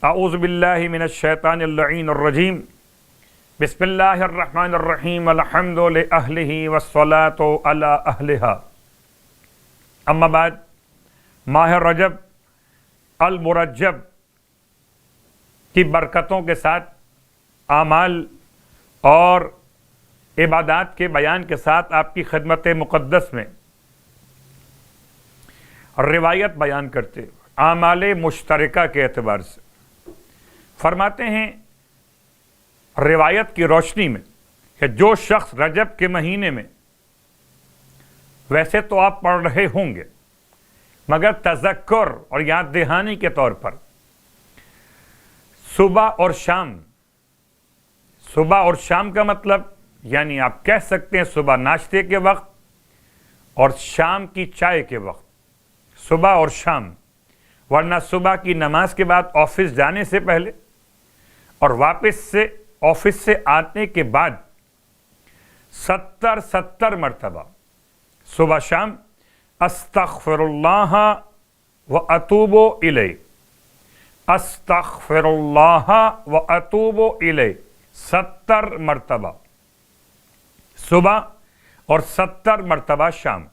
اعوذ باللہ من الشیطان اللعین الرجیم بسم اللہ الرحمن الرحیم الحمد لأہلہ والصلاة علی اہلہا اما بعد ماہ رجب المرجب کی برکتوں کے ساتھ اعمال اور عبادات کے بیان کے ساتھ آپ کی خدمت مقدس میں روایت بیان کرتے اعمال مشترکہ کے اعتبار سے فرماتے ہیں روایت کی روشنی میں کہ جو شخص رجب کے مہینے میں ویسے تو آپ پڑھ رہے ہوں گے مگر تذکر اور یاد دہانی کے طور پر صبح اور شام کا مطلب یعنی آپ کہہ سکتے ہیں صبح ناشتے کے وقت اور شام کی چائے کے وقت، صبح اور شام، ورنہ صبح کی نماز کے بعد آفس جانے سے پہلے اور واپس سے آفس سے آنے کے بعد 70 مرتبہ صبح شام استغفر اللہ و اتوب الیہ، استغفر اللہ و اتوب الیہ، 70 مرتبہ صبح اور 70 مرتبہ شام۔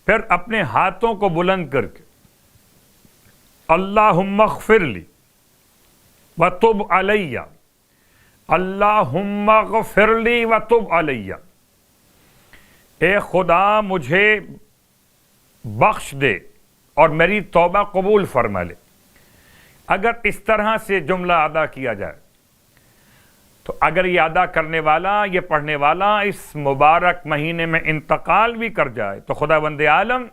پھر اپنے ہاتھوں کو بلند کر کے اللہم اغفر لی وتب علی، اللہم اغفر لی وتب علی، اے خدا مجھے بخش دے اور میری توبہ قبول فرما لے۔ اگر اس طرح سے جملہ ادا کیا جائے تو اگر یہ ادا کرنے والا، یہ پڑھنے والا اس مبارک مہینے میں انتقال بھی کر جائے تو خداوند عالم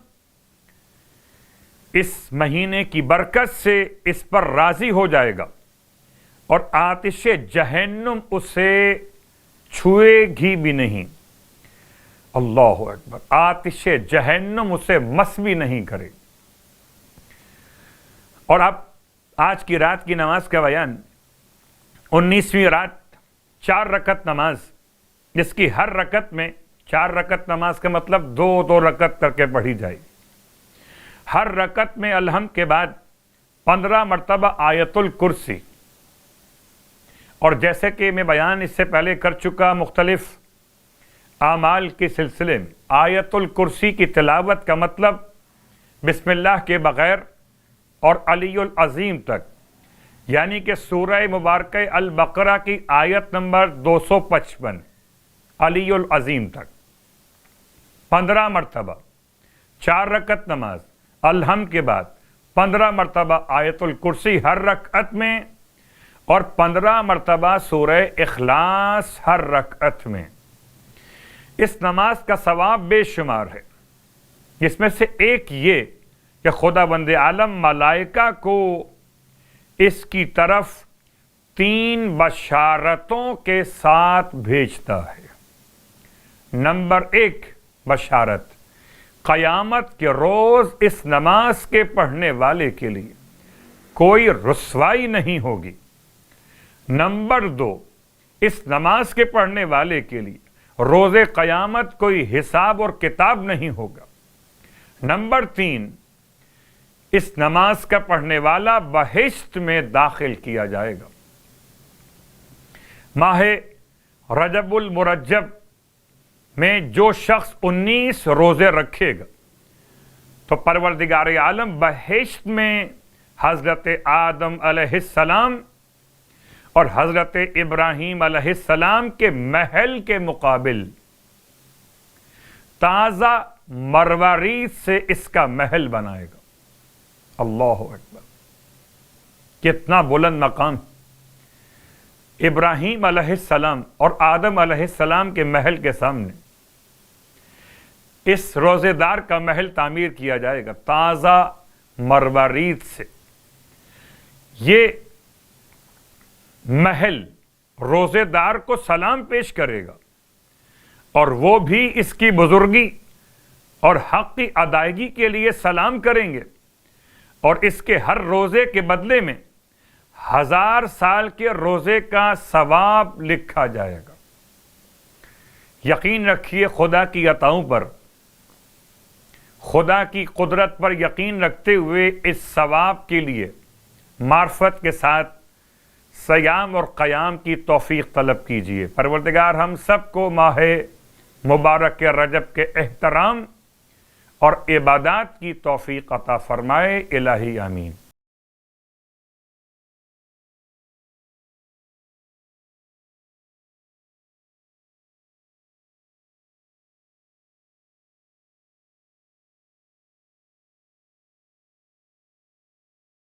اس مہینے کی برکت سے اس پر راضی ہو جائے گا اور آتش جہنم اسے چھوئے گی بھی نہیں۔ اللہ اکبر، آتش جہنم اسے مس بھی نہیں کرے۔ اور اب آج کی رات کی نماز کا بیان، 19ویں رات 4 رکعت نماز، جس کی ہر رکعت میں 4 رکعت نماز کا مطلب 2 رکعت کر کے پڑھی جائے، ہر رکعت میں الحمد کے بعد 15 مرتبہ آیت الکرسی، اور جیسے کہ میں بیان اس سے پہلے کر چکا مختلف اعمال کے سلسلے میں، آیت الکرسی کی تلاوت کا مطلب بسم اللہ کے بغیر اور علی العظیم تک، یعنی کہ سورہ مبارکہ البقرہ کی آیت نمبر 255 علی العظیم تک 15 مرتبہ، 4 رکعت نماز، الحمد کے بعد 15 مرتبہ آیت الکرسی ہر رکعت میں اور 15 مرتبہ سورہ اخلاص ہر رکعت میں۔ اس نماز کا ثواب بے شمار ہے، جس میں سے ایک یہ کہ خداوند عالم ملائکہ کو اس کی طرف 3 بشارتوں کے ساتھ بھیجتا ہے۔ نمبر 1 بشارت، قیامت کے روز اس نماز کے پڑھنے والے کے لیے کوئی رسوائی نہیں ہوگی۔ نمبر 2، اس نماز کے پڑھنے والے کے لیے روز قیامت کوئی حساب اور کتاب نہیں ہوگا۔ نمبر 3، اس نماز کا پڑھنے والا بہشت میں داخل کیا جائے گا۔ ماہ رجب المرجب میں جو شخص 19 روزے رکھے گا تو پروردگار عالم بہشت میں حضرت آدم علیہ السلام اور حضرت ابراہیم علیہ السلام کے محل کے مقابل تازہ مروارید سے اس کا محل بنائے گا۔ اللہ اکبر، کتنا بلند مقام! ابراہیم علیہ السلام اور آدم علیہ السلام کے محل کے سامنے اس روزے دار کا محل تعمیر کیا جائے گا تازہ مروارید سے۔ یہ محل روزے دار کو سلام پیش کرے گا اور وہ بھی اس کی بزرگی اور حق کی ادائیگی کے لیے سلام کریں گے، اور اس کے ہر روزے کے بدلے میں 1000 سال کے روزے کا ثواب لکھا جائے گا۔ یقین رکھیے خدا کی عطاؤں پر، خدا کی قدرت پر یقین رکھتے ہوئے اس ثواب کے لیے معرفت کے ساتھ سیام اور قیام کی توفیق طلب کیجیے۔ پروردگار ہم سب کو ماہ مبارک کے رجب کے احترام اور عبادات کی توفیق عطا فرمائے، الہی آمین۔